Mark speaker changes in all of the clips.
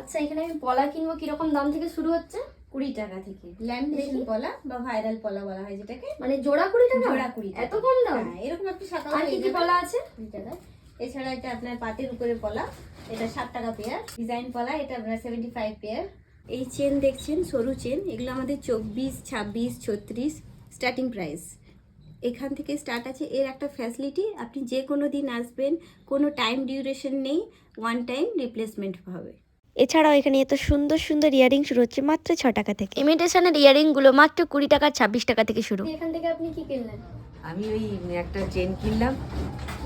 Speaker 1: আচ্ছা, এখানে আমি পলা কিনবো, কিরকম দাম থেকে শুরু হচ্ছে?
Speaker 2: 20 টাকা থেকে। ল্যামিনেশন পলা বা ভাইরাল পলা বলা হয় যেটাকে,
Speaker 1: মানে জোড়া 20 টাকা?
Speaker 2: জোড়া 20 টাকা।
Speaker 1: এত কম দাম?
Speaker 2: হ্যাঁ, এরকম একটু শাখা।
Speaker 1: আর কি কি পলা আছে?
Speaker 2: 20 টাকা। এছাড়া এটা আপনার পাতের উপরে পলা, এটা 60 টাকা পেয়ার। ডিজাইন পলা, এটা আপনার 75 পেয়ার। এই চেন দেখছেন, সরু চেন, এগুলো আমাদের 24, 26, 36 স্টার্টিং প্রাইস। এখান থেকে স্টার্ট আছে। এর একটা ফ্যাসিলিটি, আপনি যে কোনো দিন আসবেন, কোনো টাইম ডিউরেশন নেই, ওয়ান টাইম রিপ্লেসমেন্ট হবে।
Speaker 3: এছাড়াও এখানে এত সুন্দর সুন্দর ইয়ারিং শুরু হচ্ছে মাত্র 6 টাকা থেকে। ইমিটেশনের ইয়ারিং গুলো মাত্র 20 টাকা 26 টাকা থেকে শুরু।
Speaker 1: এখান থেকে আপনি কি কিনলেন?
Speaker 4: আমি ওই একটা চেন কিনলাম।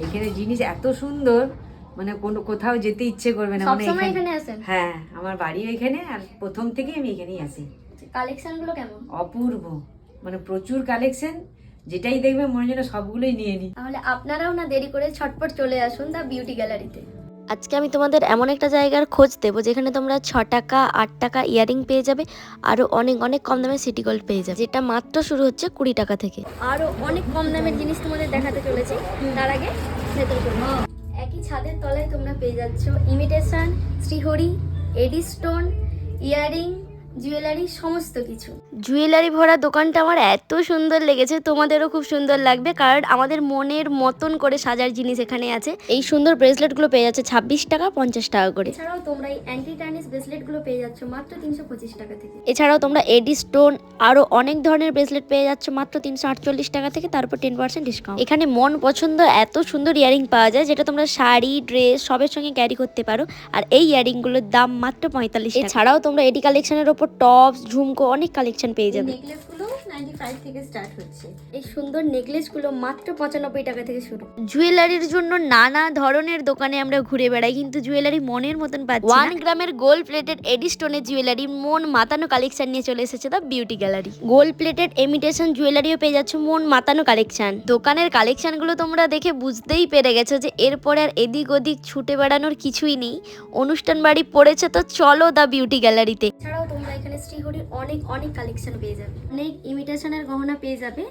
Speaker 4: এখানে জিনিস এত সুন্দর, মানে কোনো কোথাও যেতে ইচ্ছে করবে না। মানে
Speaker 1: সবসময় এখানে আসেন?
Speaker 4: হ্যাঁ, আমার বাড়ি এখানে, আর প্রথম থেকে আমি এখানেই আসি।
Speaker 1: কালেকশন গুলো কেমন?
Speaker 4: অপূর্ব, মানে প্রচুর কালেকশন, যেটাই দেখবে মনে যেন সবগুলোই নিয়ে নিই।
Speaker 1: তাহলে আপনারাও না দেরি করে ছটপট চলে আসুন দা বিউটি গ্যালারিতে।
Speaker 3: আজকে আমি তোমাদের এমন একটা জায়গার খোঁজ দেবো যেখানে তোমরা 6 টাকা 8 টাকা ইয়ারিং পেয়ে যাবে, আরো অনেক অনেক কম দামে সিটি গোল্ড পেয়ে যাবে, যেটা মাত্র শুরু হচ্ছে 20 টাকা থেকে।
Speaker 1: আরো অনেক কম দামের জিনিস তোমাদের দেখাতে চলেছি। তার আগে ভেতর চলুন। একই ছাদের তলায় তোমরা পেয়ে যাচ্ছ ইমিটেশন, শ্রীহরি, এডি স্টোন, ইয়ারিং, জুয়েলারি, সমস্ত কিছু।
Speaker 3: জুয়েলারি ভরা দোকানটা আমার এত সুন্দর লেগেছে, তোমাদেরও খুব সুন্দর লাগবে, কারণ আমাদের মনের মতন করে সাজার জিনিস এখানে আছে। এই সুন্দর ব্রেসলেটগুলো পেয়ে যাচ্ছে 26 টাকা 50 টাকা করে।
Speaker 1: এছাড়াও তোমরা এই অ্যান্টি টার্নিশ ব্রেসলেট গুলো পেয়ে যাচ্ছ মাত্র 325 টাকা থেকে।
Speaker 3: এছাড়াও তোমরা এডি স্টোন আরো অনেক ধরনের ব্রেসলেট পেয়ে যাচ্ছ মাত্র 348 টাকা থেকে, তারপর 10% ডিসকাউন্ট। এখানে মন পছন্দ এত সুন্দর ইয়ারিং পাওয়া যায়, যেটা তোমরা শাড়ি, ড্রেস সবের সঙ্গে ক্যারি করতে পারো। আর এই ইয়ারিং গুলোর দাম মাত্র 45 টাকা। এছাড়াও তোমরা এডি কালেকশনের ওপর টপস, ঝুমকো অনেক কালেকশন পেয়ে যাবে।
Speaker 2: নেকলেস গুলো 95 থেকে স্টার্ট হচ্ছে।
Speaker 1: এই সুন্দর নেকলেস গুলো মাত্র 95 টাকা থেকে শুরু।
Speaker 3: জুয়েলারির জন্য নানা ধরনের দোকানে আমরা ঘুরে বেড়াই, কিন্তু জুয়েলারি মনের মতন পাচ্ছি না। 1 গ্রামের গোল্ড প্লেটেড এডি স্টোনের জুয়েলারি মন মাতানো কালেকশন নিয়ে চলে এসেছে the beauty gallery. Gold plated imitation জুয়েলারিও পেয়ে যাচ্ছে মন মাতানো কালেকশন। দোকানের কালেকশন গুলো তোমরা দেখে বুঝতেই পেরে গেছো যে এরপরে আর এদিক ওদিক ছুটে বেড়ানোর কিছুই নেই। অনুষ্ঠান বাড়ি পড়েছে তো চলো দা বিউটি গ্যালারিতে।
Speaker 1: এছাড়াও তোমরা এখানে শ্রীহরির অনেক অনেক কালেকশন পেয়ে যাবে, অনেক ইমিটেশনের গহনা পেয়ে যাবে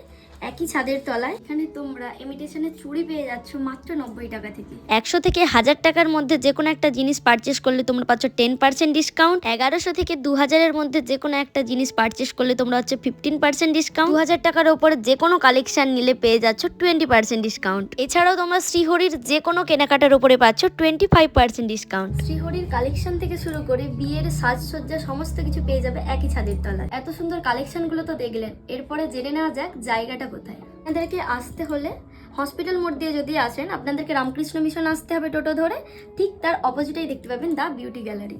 Speaker 1: একই ছাদের তলায়। এখানে তোমরা ইমিটেশনের চুড়ি পেয়ে যাচ্ছ মাত্র 90 টাকা থেকে।
Speaker 3: 100 থেকে 1000 টাকার মধ্যে যে কোনো একটা জিনিস পারচেস করলে তোমরা পাচ্ছ 10% ডিসকাউন্ট। 1100 থেকে 2000 এর মধ্যে যে কোনো একটা জিনিস পারচেস করলে তোমরা হচ্ছে 15% ডিসকাউন্ট। 2000 টাকার উপরে যে কোনো কালেকশন নিলে পেয়ে যাচ্ছ 20% ডিসকাউন্ট। এছাড়াও তোমরা শ্রীহরির যে কোনো কেনাকাটার উপরে পাচ্ছ 25% ডিসকাউন্ট।
Speaker 1: শ্রীহরির কালেকশন থেকে শুরু করে বিয়ের সাজসজ্জা সমস্ত কিছু পেয়ে যাবে একই ছাদের তলায়। এত সুন্দর কালেকশন গুলো তো দেখলেন, এরপরে জেনে নেওয়া যাক জায়গাটা কোথায়। আপনাদেরকে আসতে হলে হসপিটাল মোড় দিয়ে যদি আসেন, আপনাদেরকে রামকৃষ্ণ মিশন আসতে হবে টোটো ধরে। ঠিক তার অপোজিটেই দেখতে পাবেন দা বিউটি গ্যালারি।